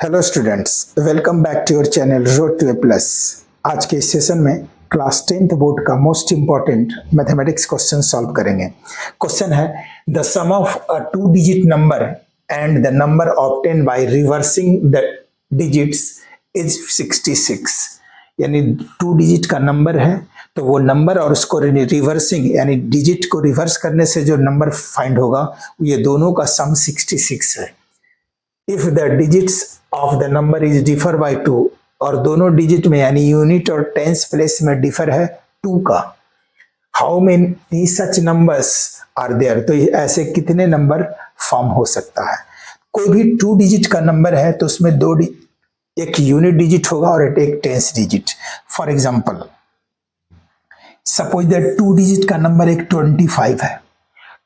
Hello students, welcome back to your channel road to A plus. आज के इस session में क्लास 10th बोर्ड का most important mathematics question solve करेंगे। Question है the sum of a 2 digit number and the number obtain by reversing the digits is 66। यानी 2 digit का number है तो वो नंबर और उसको रिवर्सिंग यानी डिजिट को रिवर्स करने से जो नंबर फाइंड होगा ये दोनों का सम 66 है। If the digits of the number is differ by 2 और दोनों डिजिट में यानी यूनिट और टेंस प्लेस में डिफर है 2 का, how many such numbers are there, तो ऐसे कितने नंबर फॉर्म हो सकता है। कोई भी 2 डिजिट का नंबर है तो उसमें एक यूनिट डिजिट होगा और एक tens digit. For example suppose that 2 digit का नंबर एक 25 है।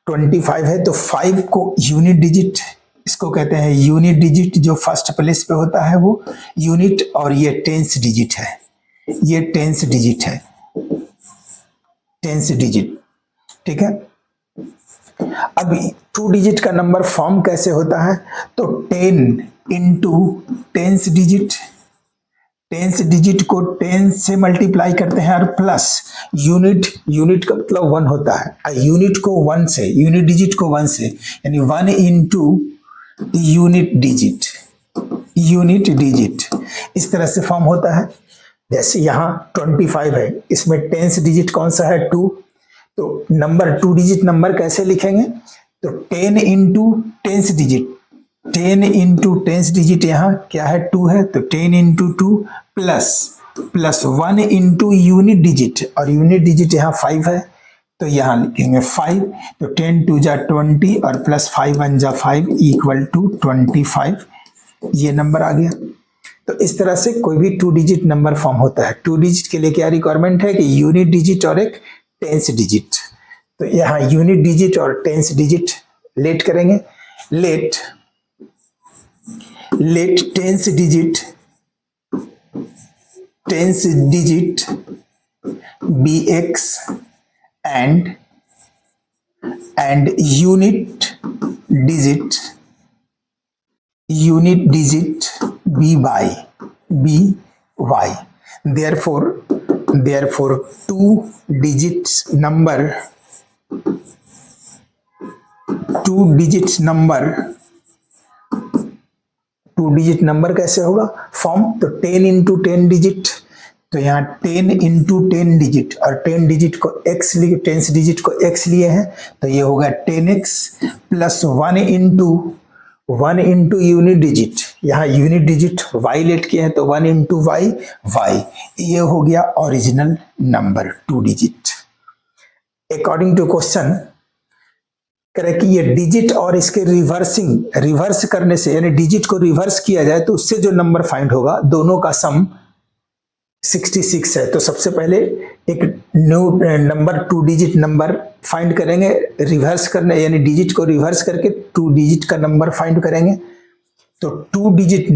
25 है तो 5 को यूनिट डिजिट, इसको कहते हैं यूनिट डिजिट, जो फर्स्ट प्लेस पे होता है वो यूनिट, और ये टेंस डिजिट है, ये टेंस डिजिट है, टेंस डिजिट। ठीक है। अब 2 डिजिट का नंबर फॉर्म कैसे होता है, तो 10 into tens digit, tens digit को 10 से मल्टीप्लाई करते हैं और प्लस यूनिट, यूनिट का मतलब 1 होता है, यूनिट को 1 से, यूनिट डिजिट को 1 से, यानी 1 into unit digit, unit digit इस तरह से फॉर्म होता है। जैसे यहाँ 25 है, इसमें टेंस डिजिट कौन सा है 2, तो नंबर 2 डिजिट नंबर कैसे लिखेंगे, तो 10 into tens digit, 10 into tens digit यहाँ क्या है 2 है, तो 10 into 2 plus 1 into unit digit, और यूनिट डिजिट यहाँ 5 है तो यहाँ लिखेंगे 5, तो 10 2 जा 20 और प्लस 5 1 जा 5 इक्वल टू 25, ये नंबर आ गया। तो इस तरह से कोई भी 2 डिजिट नंबर फॉर्म होता है। 2 डिजिट के लिए क्या रिक्वायरमेंट है कि यूनिट डिजिट और एक टेंस डिजिट। तो यहाँ यूनिट डिजिट और टेंस डिजिट लेट करेंगे, let tens digit bx and unit digit by. Therefore 2 digits number कैसे होगा फॉर्म, तो 10 इंटू 10 डिजिट, तो यहाँ 10 इंटू 10 डिजिट, और 10 डिजिट को x लिए, टेंस डिजिट को x लिए हैं तो ये होगा 10x plus 1 into unit digit, यहाँ यूनिट डिजिट y लेट किया है तो 1 इंटू y, ये हो गया original number 2 digit. According to question करें कि ये डिजिट और इसके रिवर्स करने से, यानी डिजिट को रिवर्स किया जाए तो उससे जो नंबर फाइंड होगा दोनों का सम 66 है। तो सबसे पहले एक new number 2 digit number find करेंगे, रिवर्स करने यानी डिजिट को रिवर्स करके 2 डिजिट का नंबर फाइंड करेंगे। तो 2 digit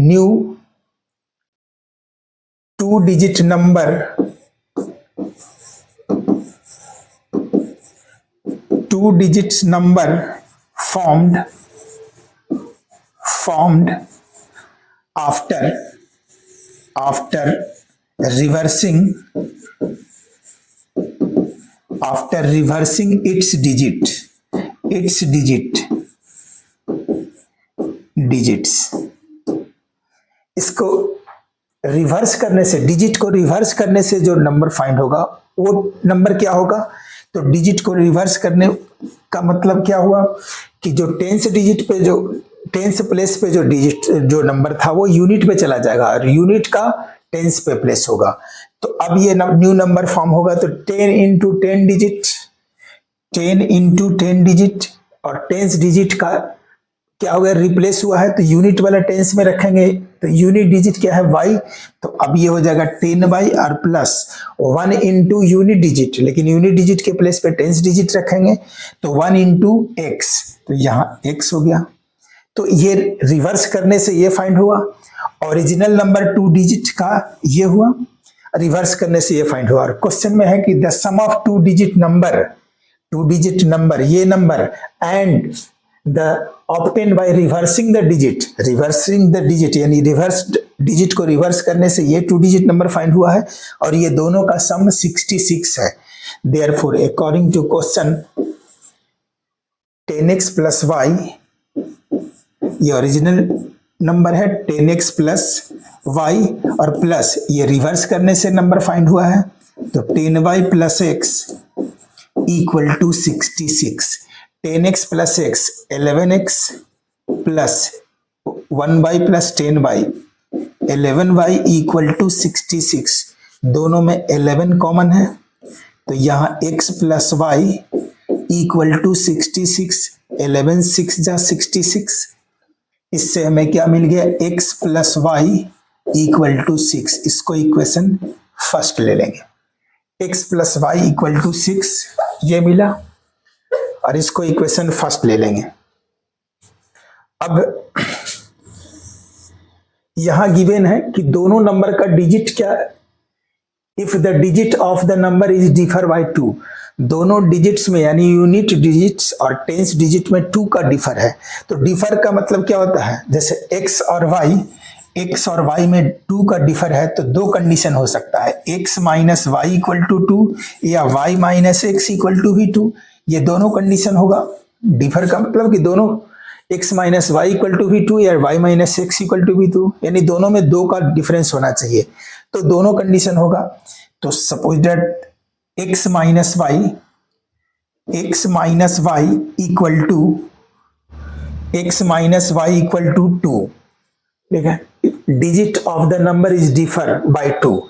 number formed after reversing its digits। इसको रिवर्स करने से, डिजिट को रिवर्स करने से जो नंबर फाइंड होगा वो नंबर क्या होगा, तो डिजिट को रिवर्स करने का मतलब क्या हुआ कि जो टेंस डिजिट पे, जो टेंस प्लेस पे जो डिजिट जो नंबर था वो यूनिट पे चला जाएगा और यूनिट का टेंस पे प्लेस होगा। तो अब ये न्यू नंबर फॉर्म होगा, तो 10 इंटू 10 डिजिट, और टेंस डिजिट का क्या हो गया, रिप्लेस हुआ है तो यूनिट वाला टेंस में रखेंगे, तो यूनिट डिजिट क्या है y, तो अब ये हो जाएगा 10y और प्लस 1 इंटू यूनिट डिजिट, लेकिन यूनिट डिजिट के प्लेस पे टेंस डिजिट रखेंगे तो 1 इंटू x, तो यहाँ x हो गया। तो ये रिवर्स करने से ये फाइंड हुआ, ओरिजिनल नंबर 2 डिजिट का ये हुआ, रिवर्स करने से ये फाइंड हुआ। और क्वेश्चन में है कि the sum of 2 digit number ये number and the obtain by reversing the digit यानी रिवर्स डिजिट को रिवर्स करने से ये 2 डिजिट नंबर फाइंड हुआ है और ये दोनों का सम 66 है। Therefore according to question 10x plus Y, ये ओरिजिनल नंबर है 10x प्लस वाई और प्लस ये रिवर्स करने से नंबर फाइंड हुआ है, तो 10y plus X equal to 66। 10x plus X 11x plus 1y plus 10y 11y equal to 66। दोनों में 11 कॉमन है तो यहाँ x plus y equal to 66। 11 6 जा 66, इससे हमें क्या मिल गया x plus Y equal to 6। इसको इक्वेशन फर्स्ट ले लेंगे, x plus Y equal to 6 ये मिला और इसको इक्वेशन फर्स्ट ले लेंगे। अब यहां गिवन है कि दोनों नंबर का डिजिट क्या, if the digit of the number is differ by 2, दोनों डिजिट्स में यानी यूनिट डिजिट्स और टेंस डिजिट में 2 का डिफर है। तो डिफर का मतलब क्या होता है, जैसे x और y में 2 का डिफर है तो दो कंडीशन हो सकता है, x minus Y equal to 2 या y minus X equal to भी 2, ये दोनों कंडीशन होगा। डिफर का मतलब कि दोनों x minus Y equal to भी 2 या y minus X equal to भी 2, यानी दोनों में 2 का डिफरेंस होना चाहिए, तो दोनों कंडीशन होगा। तो suppose that x minus Y equal to 2, ठीक है। Digit of the number is differ by 2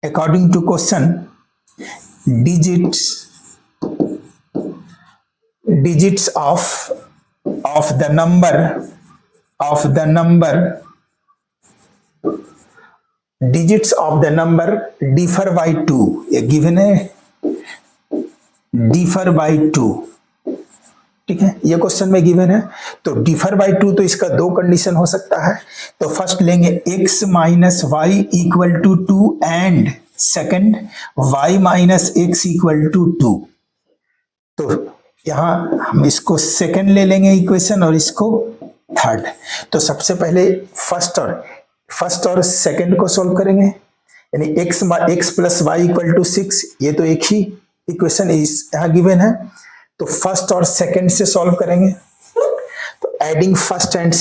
according to question digits of the number differ by 2, ये गिवन है differ by 2, ठीक है, ये क्वेश्चन में गिवन है। तो डिफर बाय 2 तो इसका दो कंडीशन हो सकता है, तो फर्स्ट लेंगे x minus Y equal to 2 and second y minus X equal to 2। तो यहां हम इसको सेकंड ले लेंगे इक्वेशन और इसको थर्ड। तो सबसे पहले फर्स्ट और सेकंड को सॉल्व करेंगे, यानी x plus Y equal to 6, ये तो एक ही इक्वेशन यहाँ गिवन है, तो फर्स्ट और सेकंड से सॉल्व करेंगे। तो एडिंग फर्स्ट एंड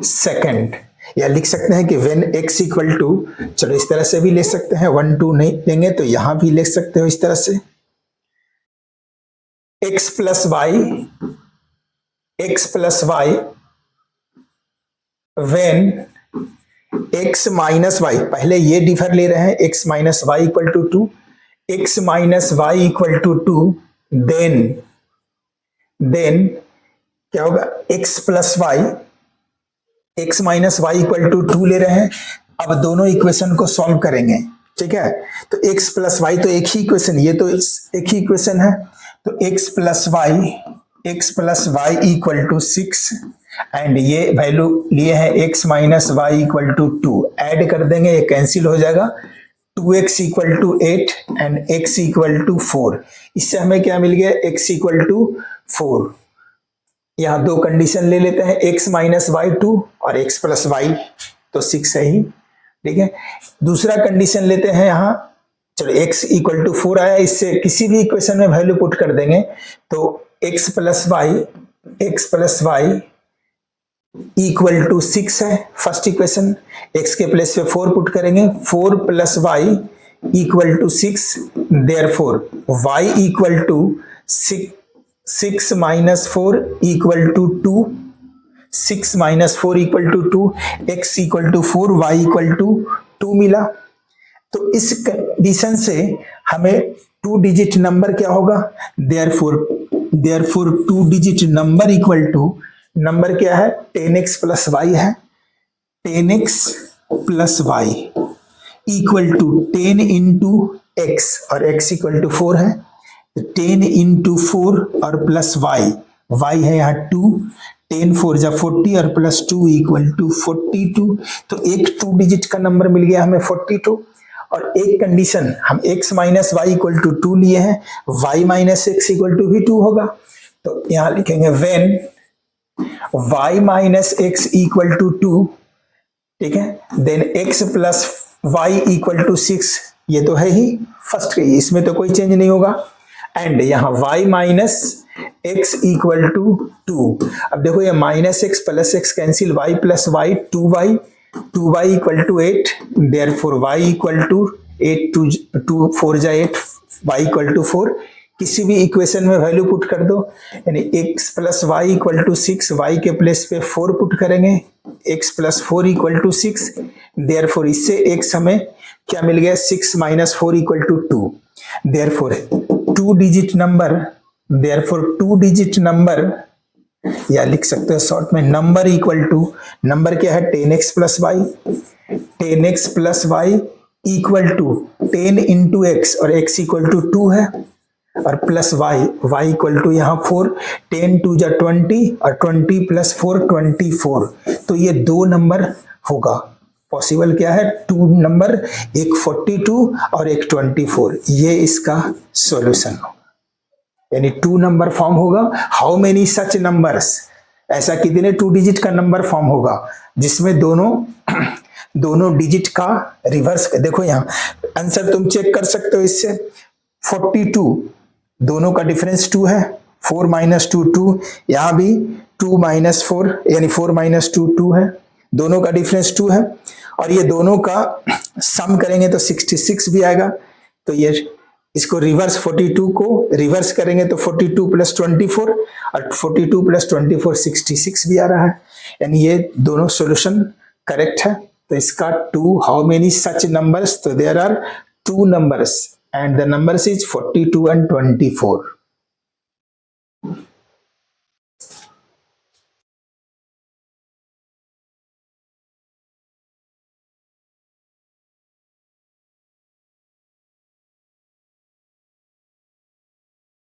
सेकंड, या लिख सकते हैं कि व्हेन x इक्वल टू, चलो इस तरह से भी ले सकते हैं, 1 2 नहीं लेंगे तो यहां भी लिख सकते हो इस तरह से, x plus Y when x minus Y, पहले ये डिफर ले रहे हैं, x minus Y equal to 2, x minus Y equal to 2, then क्या होगा, x plus Y, x minus Y equal to 2 ले रहे हैं। अब दोनों इक्वेशन को सॉल्व करेंगे, ठीक है। तो x प्लस वाई तो एक ही इक्वेशन, ये तो एक ही इक्वेशन है, तो x plus Y equal to 6 and ये वैल्यू लिए हैं x minus Y equal to 2, add कर देंगे, ये कैंसिल हो जाएगा, 2x equal to 8 and x equal to 4। इससे हमें क्या मिल गया, x इक्वल टू 4। यहाँ दो कंडीशन ले लेते हैं, x माइनस वाई 2 और x प्लस वाई, तो 6 है ही, ठीक है। दूसरा कंडीशन लेते हैं यहाँ, चलो x इक्वल टू 4 आया, इससे किसी भी इक्वेशन में वैल्यू पुट कर देंगे, तो x plus Y equal to 6 है फर्स्ट इक्वेशन, x के प्लेस पे 4 पुट करेंगे, 4 plus Y equal to 6, therefore y equal to 6 minus 4 equal to 2, 6 minus 4 equal to 2, x equal to 4, y equal to 2 मिला। तो इस कंडीशन से हमें 2 digit number क्या होगा, therefore 2 digit number equal to, number क्या है, 10x प्लस वाई है, 10x plus Y equal to 10 into X और x इक्वल टू 4 है, 10 इंटू 4 और प्लस y है यहाँ 2, 10 4 जा 40 और प्लस 2 इक्वल टू 42। तो एक 2 डिजिट का नंबर मिल गया हमें 42, और एक कंडीशन हम x minus Y equal to 2 लिए हैं, y minus X equal to भी 2 होगा। तो यहां लिखेंगे when y minus X equal to 2, ठीक है, then x plus Y equal to 6, ये तो है ही फर्स्ट के, इसमें तो कोई चेंज नहीं होगा। एंड यहाँ y minus X equal to 2। अब देखो ये minus X plus X cancel, y plus Y 2y equal to 8, therefore y equal to 8 2 4 जा 8, y इक्वल टू 4। किसी भी इक्वेशन में वैल्यू पुट कर दो, यानी x plus Y equal to 6, y के प्लेस पे 4 पुट करेंगे, x plus 4 equal to 6, therefore इससे x हमें क्या मिल गया, 6 minus 4 equal to 2, therefore 2 digit number, therefore 2 digit number, या लिख सकते हो शॉर्ट में नंबर इक्वल टू, नंबर क्या है 10x plus Y, 10x plus Y equal to 10 into X, और x इक्वल टू 2 है, और प्लस y इक्वल टू यहाँ 4, 10 2 जा 20, और 20 प्लस 4 24। तो ये 2 नंबर होगा। पॉसिबल क्या है, 2 नंबर, एक 42 और एक 24, ये इसका सॉल्यूशन होगा, यानी 2 नंबर फॉर्म होगा। हाउ मेनी सच नंबर्स, ऐसा कितने 2 डिजिट का नंबर फॉर्म होगा जिसमें दोनों डिजिट का रिवर्स। देखो यहाँ आंसर तुम चेक कर सकते हो इससे, 42 दोनों का डिफरेंस 2 है, 4 माइनस 2 2, यहाँ भी 2 माइनस 4 यानी 4 माइनस 2 2 है, दोनों का डिफरेंस 2 है, और ये दोनों का सम करेंगे तो 66 भी आएगा। तो ये इसको रिवर्स 42 को रिवर्स करेंगे तो 42 प्लस 24, और 42 प्लस 24 66 भी आ रहा है, यानी ये दोनों सॉल्यूशन करेक्ट है। तो इसका 2, हाउ मेनी सच नंबर्स, तो there are 2 numbers and the numbers is 42 and 24।